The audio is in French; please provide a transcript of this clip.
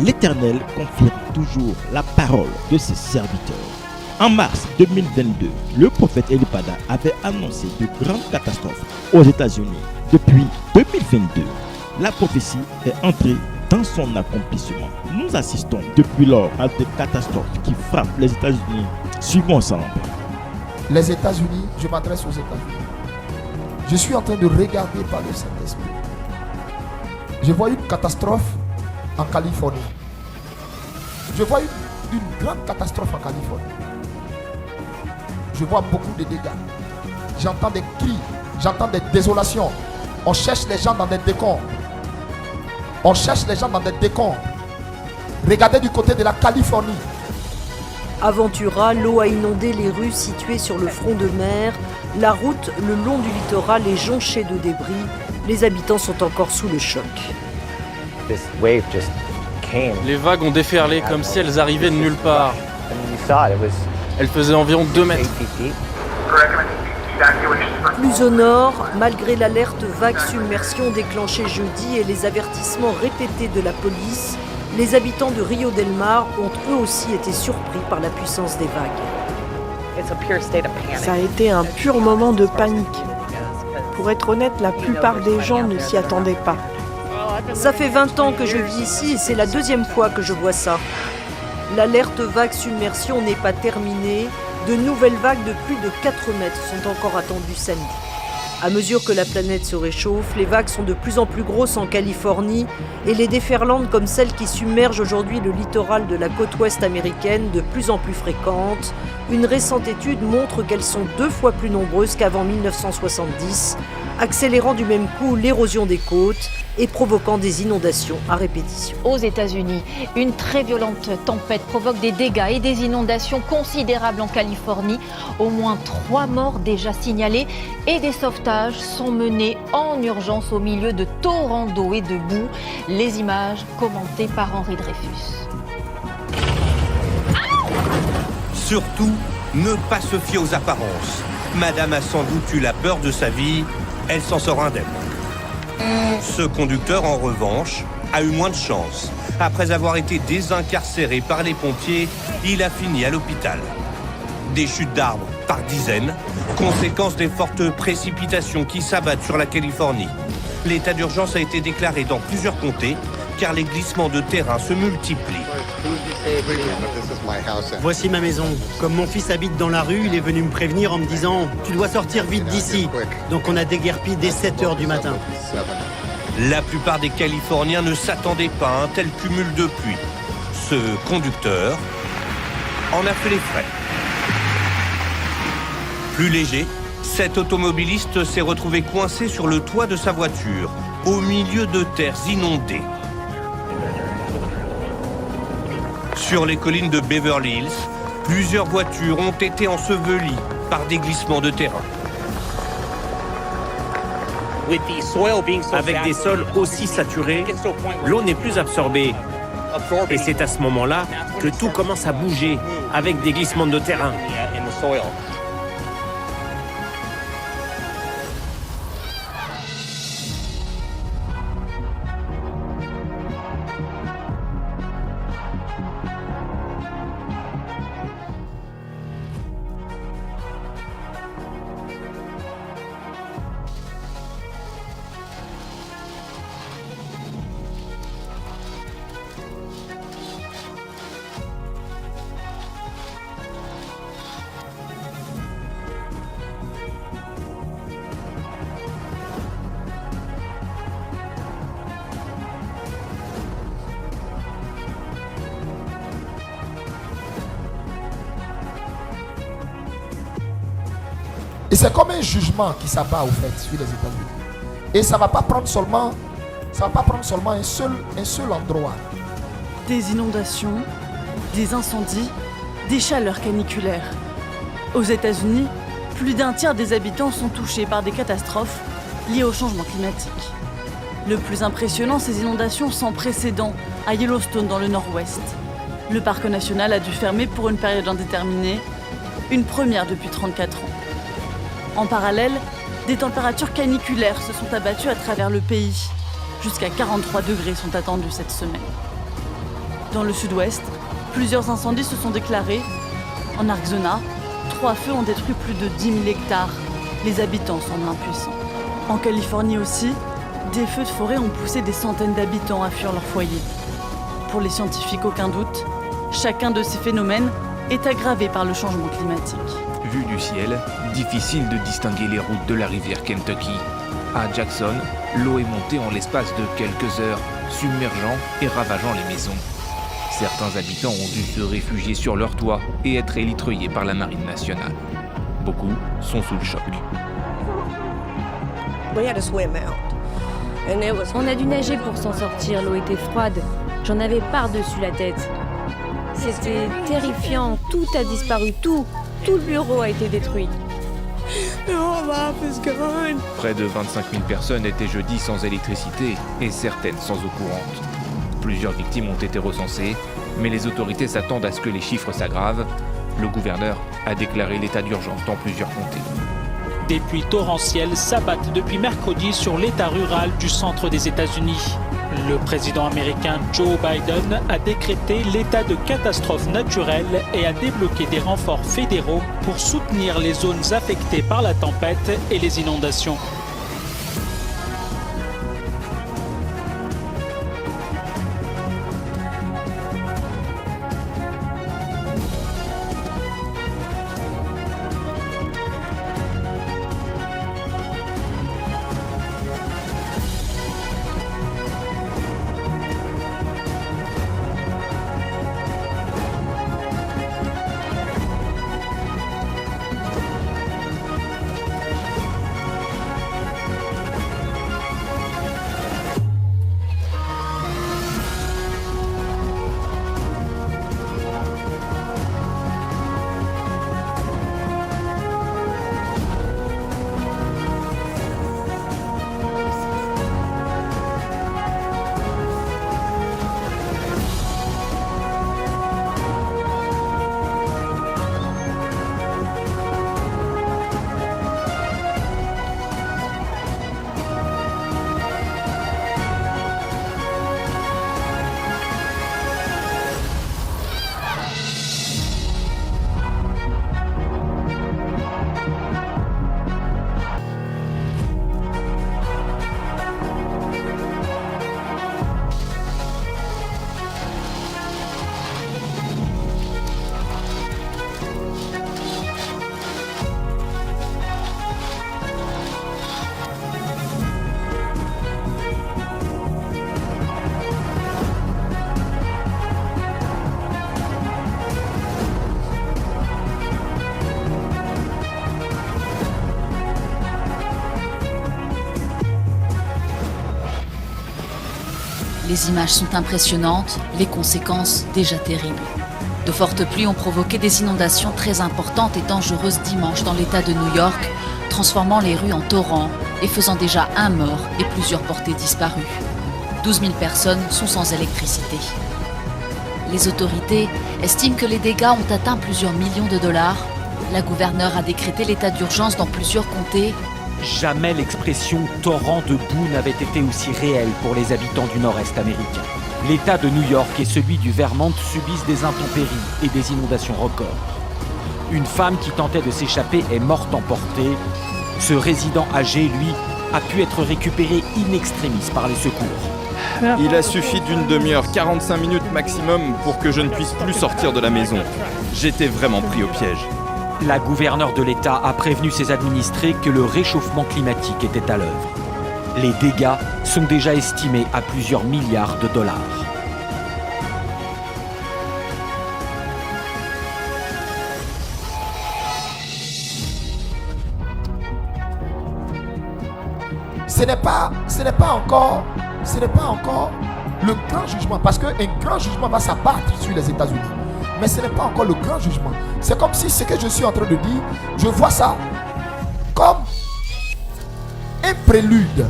l'Éternel confirme toujours la parole de ses serviteurs. En mars 2022, le prophète Elipada avait annoncé de grandes catastrophes aux États-Unis. Depuis 2022, la prophétie est entrée dans son accomplissement. Nous assistons depuis lors à des catastrophes qui frappent les États-Unis. Suivons ensemble. Les États-Unis, je m'adresse aux États-Unis. Je suis en train de regarder par le Saint-Esprit. Je vois une catastrophe en Californie. Je vois une grande catastrophe en Californie. Je vois beaucoup de dégâts. J'entends des cris, j'entends des désolations. On cherche les gens dans des décombres. On cherche les gens dans des décombres. Regardez du côté de la Californie. À Ventura, l'eau a inondé les rues situées sur le front de mer. La route le long du littoral est jonchée de débris. Les habitants sont encore sous le choc. Les vagues ont déferlé comme si elles arrivaient de nulle part. Elles faisaient environ 2 mètres. Plus au nord, malgré l'alerte vague submersion déclenchée jeudi et les avertissements répétés de la police, les habitants de Rio del Mar ont eux aussi été surpris par la puissance des vagues. Ça a été un pur moment de panique. Pour être honnête, la plupart des gens ne s'y attendaient pas. Ça fait 20 ans que je vis ici et c'est la deuxième fois que je vois ça. L'alerte vague submersion n'est pas terminée. De nouvelles vagues de plus de 4 mètres sont encore attendues samedi. À mesure que la planète se réchauffe, les vagues sont de plus en plus grosses en Californie et les déferlantes comme celles qui submergent aujourd'hui le littoral de la côte ouest américaine de plus en plus fréquentes. Une récente étude montre qu'elles sont 2 fois plus nombreuses qu'avant 1970, accélérant du même coup l'érosion des côtes et provoquant des inondations à répétition. Aux États-Unis, une très violente tempête provoque des dégâts et des inondations considérables en Californie. Au moins 3 morts déjà signalés et des sauvetages sont menés en urgence au milieu de torrents d'eau et de boue. Les images commentées par Henri Dreyfus. Surtout, ne pas se fier aux apparences. Madame a sans doute eu la peur de sa vie, elle s'en sort indemne. Ce conducteur, en revanche, a eu moins de chance. Après avoir été désincarcéré par les pompiers, il a fini à l'hôpital. Des chutes d'arbres par dizaines, conséquence des fortes précipitations qui s'abattent sur la Californie. L'état d'urgence a été déclaré dans plusieurs comtés, car les glissements de terrain se multiplient. Voici ma maison. Comme mon fils habite dans la rue, il est venu me prévenir en me disant « Tu dois sortir vite d'ici ». Donc on a déguerpi dès 7h du matin. La plupart des Californiens ne s'attendaient pas à un tel cumul de pluie. Ce conducteur en a fait les frais. Plus léger, cet automobiliste s'est retrouvé coincé sur le toit de sa voiture, au milieu de terres inondées. Sur les collines de Beverly Hills, plusieurs voitures ont été ensevelies par des glissements de terrain. Avec des sols aussi saturés, l'eau n'est plus absorbée. Et c'est à ce moment-là que tout commence à bouger avec des glissements de terrain. Et c'est comme un jugement qui s'abat au fait sur les États-Unis. Et ça ne va pas prendre seulement un seul endroit. Des inondations, des incendies, des chaleurs caniculaires. Aux États-Unis, plus d'un tiers des habitants sont touchés par des catastrophes liées au changement climatique. Le plus impressionnant, ces inondations sans précédent à Yellowstone dans le nord-ouest. Le parc national a dû fermer pour une période indéterminée, une première depuis 34 ans. En parallèle, des températures caniculaires se sont abattues à travers le pays. Jusqu'à 43 degrés sont attendus cette semaine. Dans le sud-ouest, plusieurs incendies se sont déclarés. En Arizona, 3 feux ont détruit plus de 10 000 hectares. Les habitants semblent impuissants. En Californie aussi, des feux de forêt ont poussé des centaines d'habitants à fuir leur foyer. Pour les scientifiques, aucun doute, chacun de ces phénomènes est aggravé par le changement climatique. Vu du ciel, difficile de distinguer les routes de la rivière Kentucky. À Jackson, l'eau est montée en l'espace de quelques heures, submergeant et ravageant les maisons. Certains habitants ont dû se réfugier sur leur toit et être élitreillés par la marine nationale. Beaucoup sont sous le choc. On a dû nager pour s'en sortir, l'eau était froide. J'en avais par-dessus la tête. C'était terrifiant, tout a disparu, tout le bureau a été détruit. Près de 25 000 personnes étaient jeudi sans électricité et certaines sans eau courante. Plusieurs victimes ont été recensées, mais les autorités s'attendent à ce que les chiffres s'aggravent. Le gouverneur a déclaré l'état d'urgence dans plusieurs comtés. Des pluies torrentielles s'abattent depuis mercredi sur l'État rural du centre des États-Unis. Le président américain Joe Biden a décrété l'état de catastrophe naturelle et a débloqué des renforts fédéraux pour soutenir les zones affectées par la tempête et les inondations. Les images sont impressionnantes, les conséquences déjà terribles. De fortes pluies ont provoqué des inondations très importantes et dangereuses dimanche dans l'État de New York, transformant les rues en torrents et faisant déjà un mort et plusieurs portées disparues. 12 000 personnes sont sans électricité. Les autorités estiment que les dégâts ont atteint plusieurs millions de dollars. La gouverneure a décrété l'état d'urgence dans plusieurs comtés. Jamais l'expression « torrent de boue » n'avait été aussi réelle pour les habitants du nord-est américain. L'État de New York et celui du Vermont subissent des intempéries et des inondations records. Une femme qui tentait de s'échapper est morte emportée. Ce résident âgé, lui, a pu être récupéré in extremis par les secours. Il a suffi d'une demi-heure, 45 minutes maximum pour que je ne puisse plus sortir de la maison. J'étais vraiment pris au piège. La gouverneure de l'État a prévenu ses administrés que le réchauffement climatique était à l'œuvre. Les dégâts sont déjà estimés à plusieurs milliards de dollars. Ce n'est pas encore le grand jugement, parce qu'un grand jugement va s'abattre sur les États-Unis. Mais ce n'est pas encore le grand jugement. C'est comme si ce que je suis en train de dire, je vois ça comme un prélude